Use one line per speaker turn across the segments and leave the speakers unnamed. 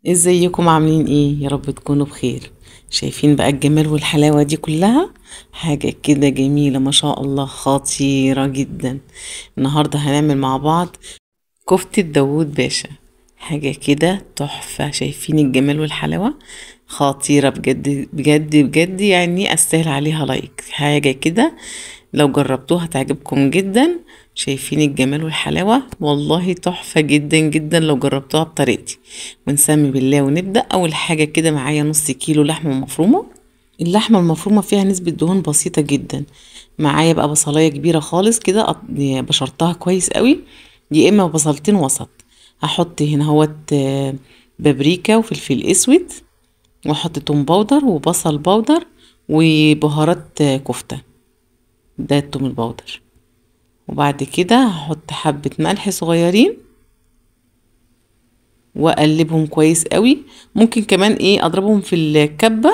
ازيكم عاملين ايه؟ يا رب تكونوا بخير. شايفين بقى الجمال والحلاوة دي كلها؟ حاجة كده جميلة ما شاء الله، خطيرة جدا. النهاردة هنعمل مع بعض كفتة داوود باشا. حاجة كده تحفة. شايفين الجمال والحلاوة؟ خطيرة بجد بجد بجد، يعني استاهل عليها لايك. حاجة كده لو جربتوها تعجبكم جدا. شايفين الجمال والحلاوة؟ والله تحفة جدا جدا لو جربتوها بطريقتي. ونسمي بالله ونبدأ. أول حاجة كده معايا نص كيلو لحمة مفرومة. اللحمة المفرومة فيها نسبة دهون بسيطة جدا. معايا بقى بصلاية كبيرة خالص كده، بشرتها كويس قوي، يا إما بصلتين وسط. هحط هنا هوت بابريكا وفلفل اسود، واحط توم باودر وبصل باودر وبهارات كفتة. ده التوم الباودر. وبعد كده هحط حبة ملح صغيرين واقلبهم كويس قوي. ممكن كمان ايه اضربهم في الكبة.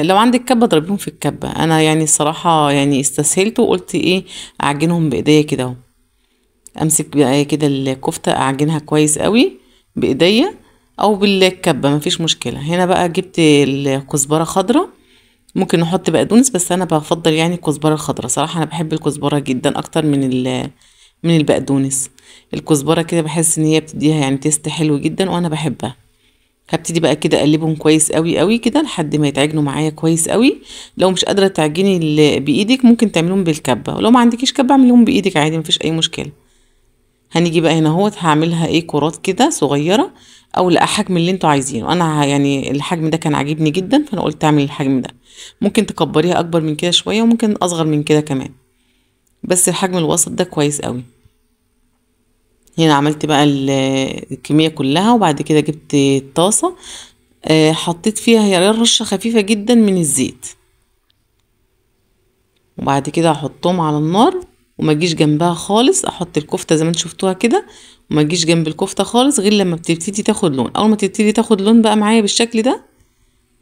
لو عندك كبة اضربيهم في الكبة. انا يعني الصراحة يعني استسهلت وقلت ايه اعجنهم بايديا كده اهو. امسك بقى كده الكفتة اعجنها كويس قوي بايديا او بالكبة، مفيش مشكلة. هنا بقى جبت الكزبرة خضراء. ممكن نحط بقدونس بس انا بفضل يعني الكزبره الخضراء. صراحه انا بحب الكزبره جدا اكتر من البقدونس. الكزبره كده بحس ان هي بتديها يعني تيست حلو جدا وانا بحبها. هبتدي بقى كده اقلبهم كويس قوي قوي كده لحد ما يتعجنوا معايا كويس قوي. لو مش قادره تعجني بايدك ممكن تعملهم بالكبه، ولو ما عندكيش كبه اعمليهم بايدك عادي، مفيش اي مشكله. هنيجي بقى هنا اهوت هعملها ايه كرات كده صغيره او الحجم اللي انتوا عايزينه. انا يعني الحجم ده كان عاجبني جدا فانا قلت اعمل الحجم ده. ممكن تكبريها اكبر من كده شويه وممكن اصغر من كده كمان، بس الحجم الوسط ده كويس قوي. هنا عملت بقى الكميه كلها وبعد كده جبت الطاسه. حطيت فيها يا رشه خفيفه جدا من الزيت، وبعد كده احطهم على النار وما اجيش جنبها خالص. احط الكفته زي ما انتوا شفتوها كده وما اجيش جنب الكفته خالص غير لما بتبتدي تاخد لون. اول ما تبتدي تاخد لون بقى معايا بالشكل ده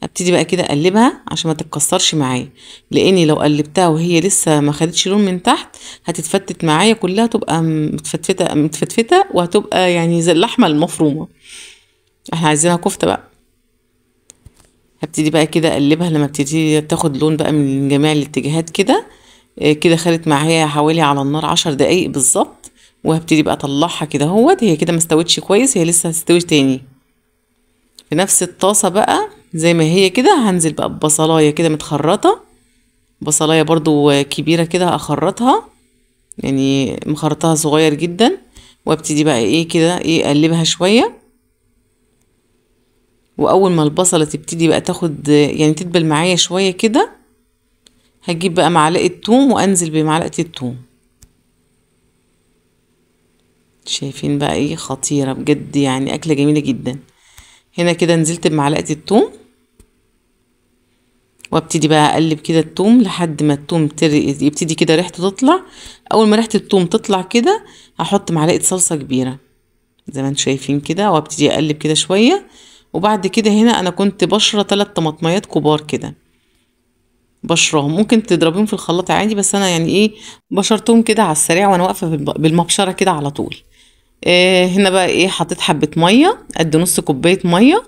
ابتدي بقى كده اقلبها عشان ما تتكسرش معايا، لاني لو قلبتها وهي لسه ما خدتش لون من تحت هتتفتت معايا كلها، تبقى متفتفته متفتفته وهتبقى يعني زي اللحمه المفرومه. احنا عايزينها كفته بقى. هبتدي بقى كده اقلبها لما بتبتدي تاخد لون بقى من جميع الاتجاهات كده. كده خدت معايا حوالي على النار 10 دقايق بالظبط. وهبتدي بقى اطلعها كده اهوت. هي كده ما استوتش كويس، هي لسه هتستوي تاني. في نفس الطاسه بقى زي ما هي كده هنزل بقى ببصلايه كده متخرطه. بصلايه برضو كبيره كده اخرطها، يعني مخرطها صغير جدا. وابتدي بقى ايه كده ايه اقلبها شويه. واول ما البصله تبتدي بقى تاخد يعني تدبل معايا شويه كده، هجيب بقى معلقه توم وانزل بمعلقه التوم. شايفين بقى ايه؟ خطيره بجد، يعني اكله جميله جدا. هنا كده نزلت بمعلقه التوم وابتدي بقى اقلب كده التوم لحد ما التوم يبتدي كده ريحته تطلع. اول ما ريحه التوم تطلع كده هحط معلقه صلصه كبيره زي ما انتم شايفين كده، وابتدي اقلب كده شويه. وبعد كده هنا انا كنت بشره 3 طماطميات كبار كده، بشرهم ممكن تضربيهم في الخلاط عادي، بس انا يعني ايه بشرتهم كده على السريع وانا واقفه بالمبشره كده على طول. هنا بقى ايه حطيت حبه ميه قد نص كوبايه ميه.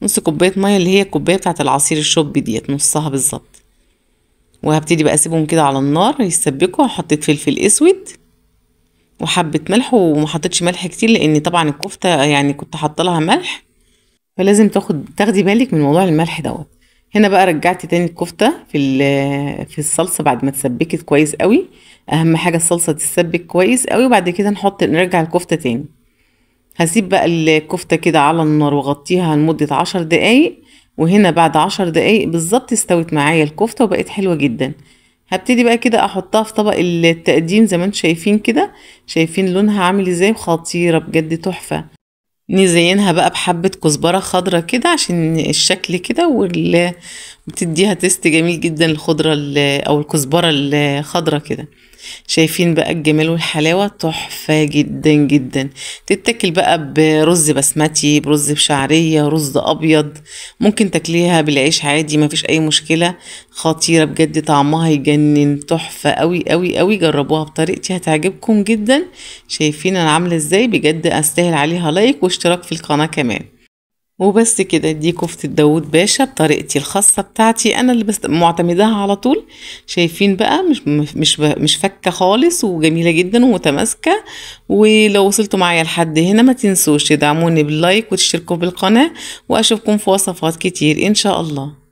نص كوبايه ميه اللي هي الكوبايه بتاعه العصير الشوب ديت، نصها بالظبط. وهبتدي بقى اسيبهم كده على النار يسبكوا. حطيت فلفل اسود وحبه ملح، وما حطيتش ملح كتير لان طبعا الكفته يعني كنت حاطه لها ملح، فلازم تاخدي بالك من موضوع الملح دوت. هنا بقى رجعت تاني الكفته في الصلصه بعد ما اتسبكت كويس قوي. اهم حاجه الصلصه تتسبك كويس قوي، وبعد كده نرجع الكفته تاني. هسيب بقى الكفتة كده على النار واغطيها لمدة 10 دقايق. وهنا بعد 10 دقايق بالظبط استوت معايا الكفتة وبقت حلوة جدا. هبتدي بقى كده احطها في طبق التقديم زي ما انتم شايفين كده. شايفين لونها عامل ازاي؟ خطيرة بجد تحفة. نزينها بقى بحبة كزبرة خضرة كده عشان الشكل كده بتديها تيست جميل جدا الخضرة او الكزبرة الخضرة كده. شايفين بقى الجمال والحلاوة؟ تحفة جدا جدا. تتاكل بقى برز بسمتي، برز بشعرية، رز أبيض. ممكن تاكليها بالعيش عادي، مفيش أي مشكلة. خطيرة بجد، طعمها يجنن، تحفة قوي قوي قوي. جربوها بطريقتي هتعجبكم جدا. شايفين أنا عاملة ازاي؟ بجد أستاهل عليها لايك واشتراك في القناة كمان. وبس كده، دي كفتة داوود باشا بطريقتي الخاصة بتاعتي انا اللي بس معتمداها على طول. شايفين بقى مش فكة خالص، وجميلة جدا ومتماسكة. ولو وصلتوا معايا لحد هنا ما تنسوش تدعموني باللايك وتشتركوا بالقناة، واشوفكم في وصفات كتير ان شاء الله.